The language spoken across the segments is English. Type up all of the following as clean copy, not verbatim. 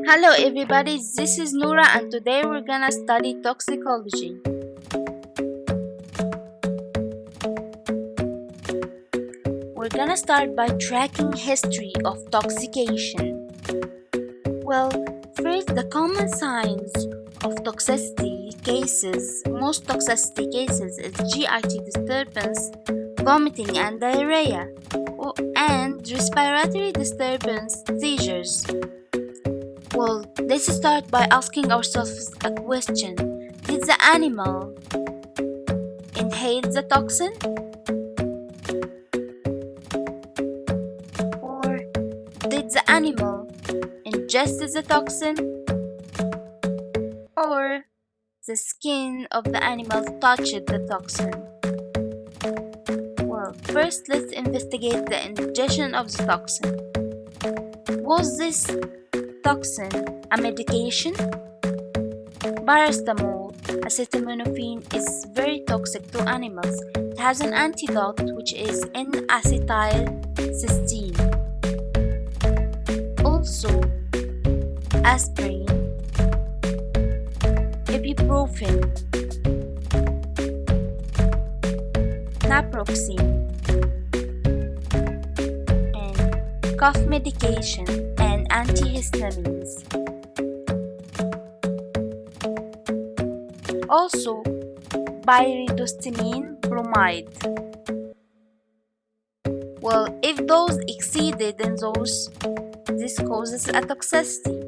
Hello everybody, this is Noura and today we're gonna study toxicology. We're gonna start by tracking history of toxication. Well, first the common signs of toxicity cases. Most toxicity cases is GIT disturbance, vomiting and diarrhea, and respiratory disturbance, seizures. Well, let's start by asking ourselves a question. Did the animal inhale the toxin? Or did the animal ingest the toxin? Or the skin of the animal touched the toxin? Well, first let's investigate the ingestion of the toxin. Was this toxin a medication? Paracetamol, acetaminophen, is very toxic to animals. It has an antidote which is N-acetylcysteine. Also, aspirin, ibuprofen, naproxen, and cough medication and antihistamines. Also, pyridostigmine bromide. Well, if those exceeded in those, this causes a toxicity.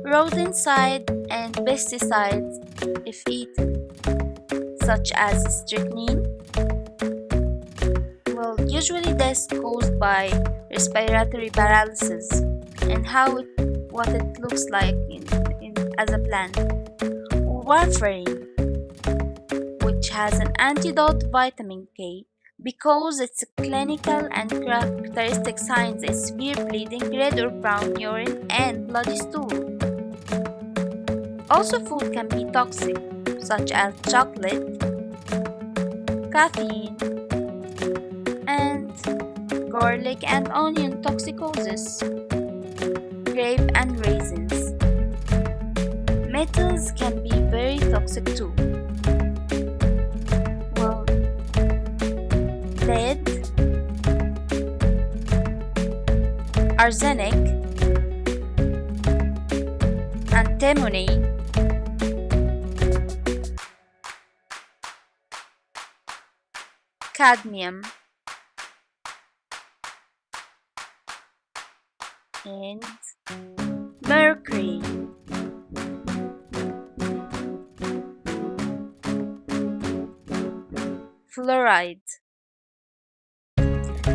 Rodenticide and pesticides, if eaten, such as strychnine. Well, usually this is caused by respiratory paralysis and what it looks like as a plant. Warfarin, which has an antidote vitamin K, because its clinical and characteristic signs is severe bleeding, red or brown urine, and bloody stool. Also, food can be toxic, such as chocolate, caffeine, and garlic and onion toxicosis, grape and raisins. Metals can be very toxic too. Well, lead, arsenic, antimony, cadmium, and mercury. Fluoride.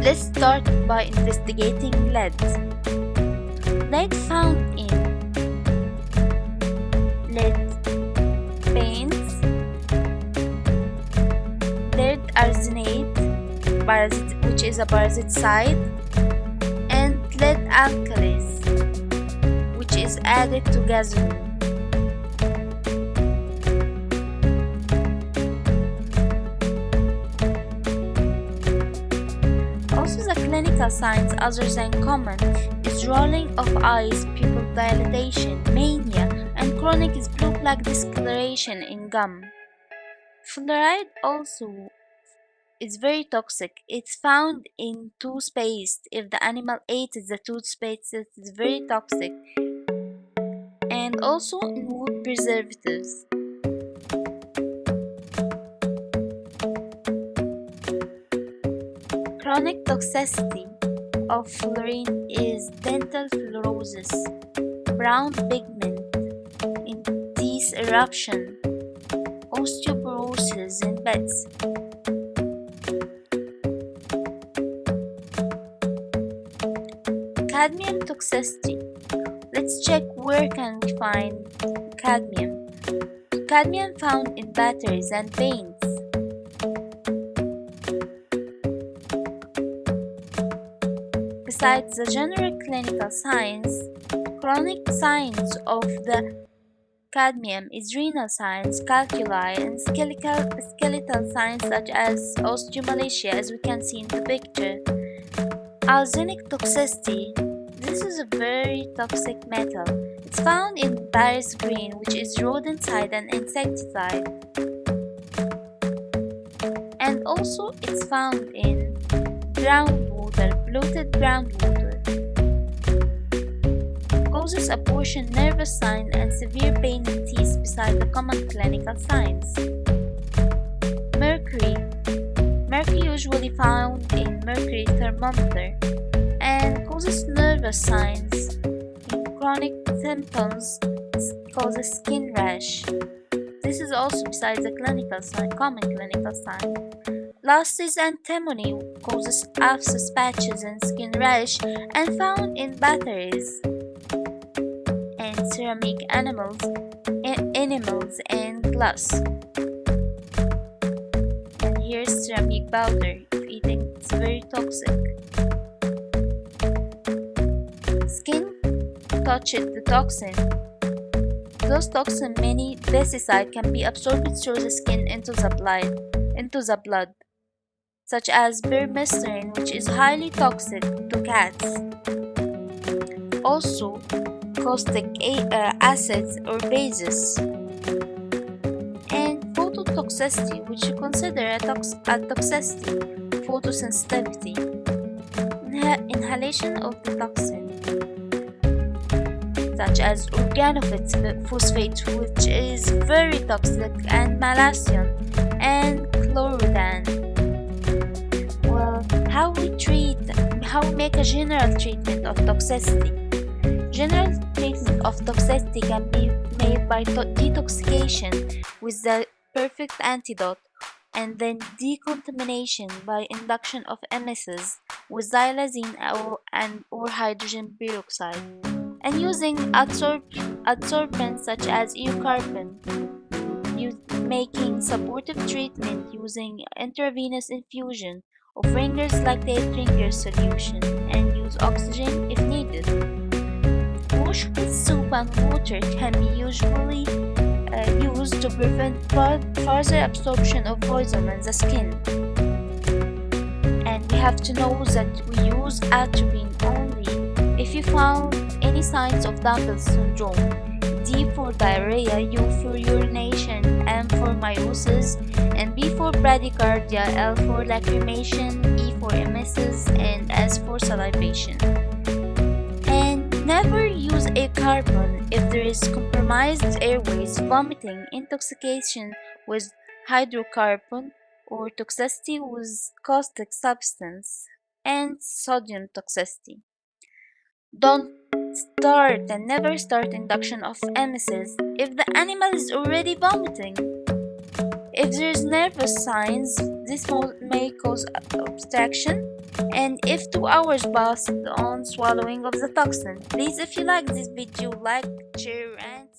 Let's start by investigating lead. Lead found in lead paints, lead arsenate, which is a parasite, and lead alkalis, which is added to gasoline. Clinical signs other than common is rolling of eyes, pupil dilatation, mania, and chronic blue plaque discoloration in gum. Fluoride also is very toxic. It's found in toothpaste. If the animal ate the toothpaste, it is very toxic. And also in wood preservatives. Chronic toxicity of fluorine is dental fluorosis, brown pigment in teeth eruption, osteoporosis in pets. Cadmium toxicity. Let's check where can we find cadmium. Cadmium found in batteries and paints. Besides the general clinical signs, chronic signs of the cadmium is renal signs, calculi, and skeletal signs such as osteomalacia, as we can see in the picture. Arsenic toxicity. This is a very toxic metal. It's found in Paris green, which is rodenticide and insecticide, and also it's found in groundwater, polluted groundwater. Causes abortion, nervous sign, and severe pain in teeth beside the common clinical signs. Mercury. Mercury usually found in mercury thermometer and causes nervous signs. In chronic symptoms, causes skin rash. This is also besides the clinical sign, common clinical sign. Last is antimony, causes abscess patches and skin rash, and found in batteries and ceramic enamels and glass. And here's ceramic powder. If eating, it's very toxic. Skin touched the toxin. Those toxins, many pesticide, can be absorbed through the skin into the blood, such as permethrin, which is highly toxic to cats. Also, caustic acids or bases. And phototoxicity, which you consider a toxicity, photosensitivity. Inhalation of the toxin, such as organophosphate, which is very toxic, and malathion and chlorodan. Well, how we make a general treatment of toxicity. General treatment of toxicity can be made by detoxification with the perfect antidote, and then decontamination by induction of emesis with xylazine or hydrogen peroxide, and using adsorbents such as eucarbon. Making supportive treatment using intravenous infusion of Ringer's lactate Ringer solution, and use oxygen if needed. Wash with soap and water can be usually used to prevent further absorption of poison in the skin. And we have to know that we use atropine only if you found any signs of Dumbel syndrome: D for diarrhea, U for urination, M for meiosis, and B for bradycardia, L for lacrimation, E for emesis, and S for salivation. And never use a carbon if there is compromised airways, vomiting, intoxication with hydrocarbon, or toxicity with caustic substance, and sodium toxicity. Don't start and never start induction of emesis if the animal is already vomiting. If there is nervous signs, this may cause obstruction, and if 2 hours passed on swallowing of the toxin. Please, if you like this video, like, share, and